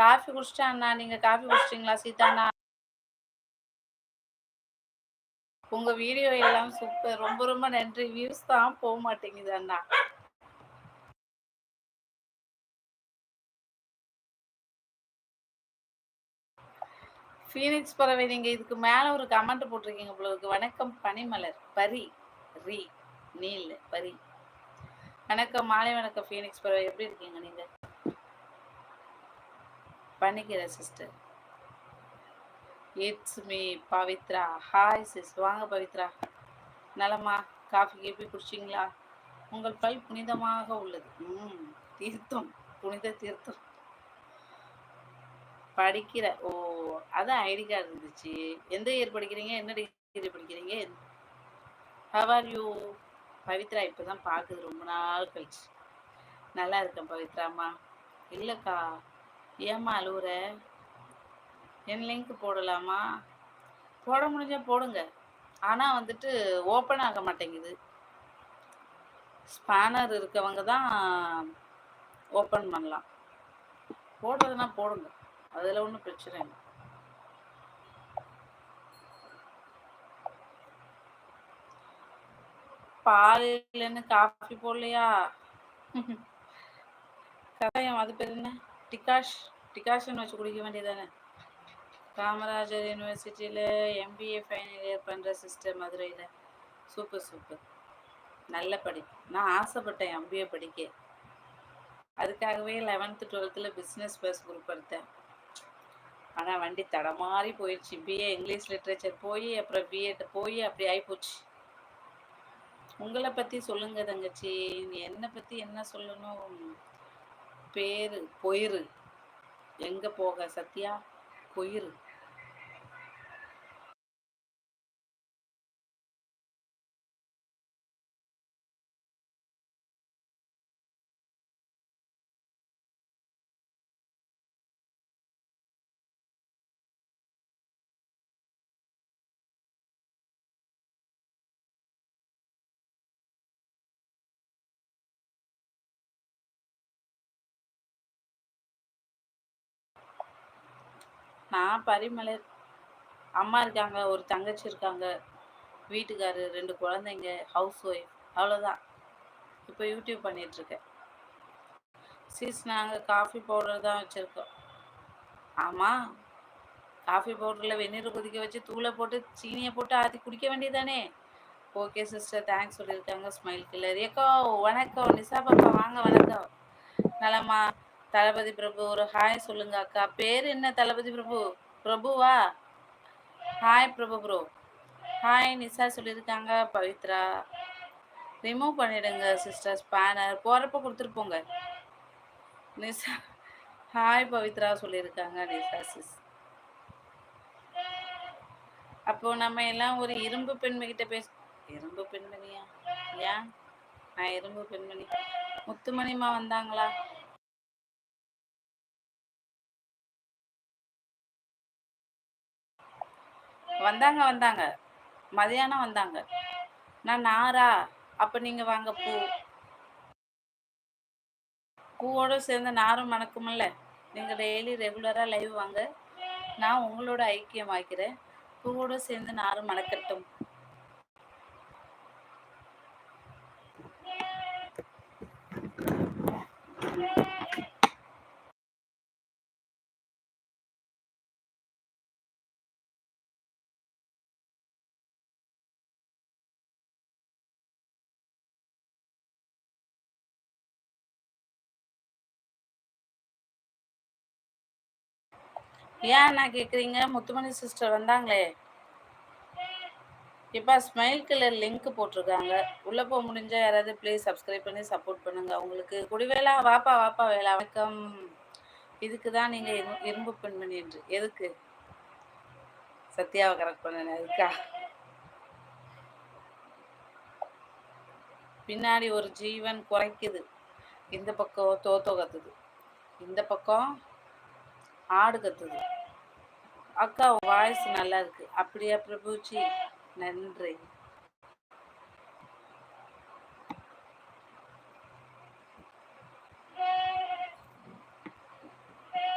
Coffee குடிச்சிட்டேன் அண்ணா. நீங்க coffee குடிச்சிட்டீங்களா Sita அண்ணா? உங்க video எல்லாம் சூப்பர். ரொம்ப ரொம்ப நன்றி. வியூஸ் தான் போக மாட்டேங்குது அண்ணா. ஃபீனிக்ஸ் பறவை, நீங்க இதுக்கு மேல ஒரு கமெண்ட் போட்டிருக்கீங்க உங்களுக்கு. வணக்கம் பனிமலர் பரி ரீ நீல் பரி. வணக்கம், மாலை வணக்கம் ஃபீனிக்ஸ் பறவை. எப்படி இருக்கீங்க நீங்க? பண்ணிக்கிறேன் sister. It's me Pavithra. Hi sis. வாங்க பவித்ரா. நலமா? காஃபி கீப்பி குடிச்சிங்களா? உங்கள் பல் புனிதமாக உள்ளது. தீர்த்தம், புனித தீர்த்தம். படிக்கிற ஓ, அதான் ஐடி கார்டு இருந்துச்சு. எந்த இயர் படிக்கிறீங்க? என்ன டிகிரி படிக்கிறீங்க? How are you? பவித்ரா இப்பதான் பார்க்குது ரொம்ப நாள் கழிச்சு. நல்லா இருக்கேன் பவித்ராம்மா. இல்லைக்கா, ஏம்மா அழுவுற? என் லிங்க் போடலாமா? போட முடிஞ்சா போடுங்க. ஆனால் வந்துட்டு ஓப்பன் ஆக மாட்டேங்குது. ஸ்பேனர் இருக்கவங்க தான் ஓப்பன் பண்ணலாம். போடுறதுனா போடுங்க, அதில் ஒன்றும் பிரச்சனை இல்லை. பால் இல்லைன்னு காஃபி போடலையா? கட்டாயம். அது பேர் என்ன? டிகாஷன் வச்சு குடிக்க வேண்டியதானே. காமராஜர் யூனிவர்சிட்டியில் எம்பிஏ ஃபைனல் இயர் பண்ணுற சிஸ்டர் மதுரையில். சூப்பர் சூப்பர், நல்ல படிப்பு. நான் ஆசைப்பட்டேன் எம்பிஏ படிக்க. அதுக்காகவே 11th 12th business bus group எடுத்தேன். ஆனால் வண்டி தடமாறி போயிடுச்சு. பிஏ இங்கிலீஷ் லிட்ரேச்சர் போய் அப்புறம் பிஎட் போய் அப்படி ஆகிப்போச்சு. உங்களை பற்றி சொல்லுங்க தங்கச்சி. என்னை பற்றி என்ன சொல்லணும்? பேரு பொயிரு. எங்கே போக சத்யா? பொயிரு. நான் பரிமலர். அம்மா இருக்காங்க, ஒரு தங்கச்சி இருக்காங்க, வீட்டுக்காரரு, 2 குழந்தைங்க, ஹவுஸ் ஒய்ஃப், அவ்வளோதான். இப்போ யூடியூப் பண்ணிகிட்ருக்கேன். சீஸ், நாங்கள் காஃபி பவுடர் தான் வச்சுருக்கோம். ஆமாம், காஃபி பவுடரில் வெந்நீர் கொதிக்க வச்சு தூளை போட்டு சீனியை போட்டு ஆற்றி குடிக்க வேண்டியதானே. ஓகே சிஸ்டர், தேங்க்ஸ் சொல்லியிருக்காங்க. Smile killer. ஏக்கோ வணக்கம். நிசா பாப்பா வாங்க, வணக்கம். நலமா? தளபதி பிரபு ஒரு ஹாய் சொல்லுங்க அக்கா. பேர் என்ன? தளபதி பிரபு பிரபுவா? ஹாய் பிரபு ப்ரோ. ஹாய் நிசா சொல்லியிருக்காங்க. பவித்ரா ரிமூவ் பண்ணிடுங்க சிஸ்டர். ஸ்பேனர் போகிறப்ப கொடுத்துட்டு போங்க. நிசா ஹாய் பவித்ரா சொல்லியிருக்காங்க. நிசா சிஸ். அப்போ நம்ம எல்லாம் ஒரு இரும்பு பெண்மணிகிட்ட இரும்பு பெண்மணியா? ஏன் நான் இரும்பு பெண்மணி? முத்துமணிமா வந்தாங்களா? வந்தாங்க மதியானம் வந்தாங்க. நான் நாரா? அப்போ நீங்கள் வாங்க. பூவோடு சேர்ந்த நாரும் மணக்குமில்ல. நீங்கள் டெய்லி ரெகுலராக லைவ் வாங்க, நான் உங்களோட ஐக்கியம் ஆக்கிறேன். பூவோடு சேர்ந்து நாரும் மணக்கட்டும். ஏன் நான் கேட்குறீங்க? முத்துமணி சிஸ்டர் வந்தாங்களே. இப்போ ஸ்மைல் கில்லர் லிங்க் போட்டிருக்காங்க, உள்ளே போக முடிஞ்ச யாராவது ப்ளீஸ் சப்ஸ்கிரைப் பண்ணி சப்போர்ட் பண்ணுங்க. அவங்களுக்கு குடிவேலா வாப்பா வேலா. வணக்கம். இதுக்கு தான் நீங்கள் இரும்பு பெண்மணி என்று. எதுக்கு? சத்யாவை கரெக்ட் பண்ண அதுக்கா? பின்னாடி ஒரு ஜீவன் குறைக்குது. இந்த பக்கம் தோத்தோ கத்துது, இந்த பக்கம் ஆடு கத்துது. அக்கா வாய்ஸ் நல்லா இருக்கு. அப்படியா பிரபுஜி? நன்றி.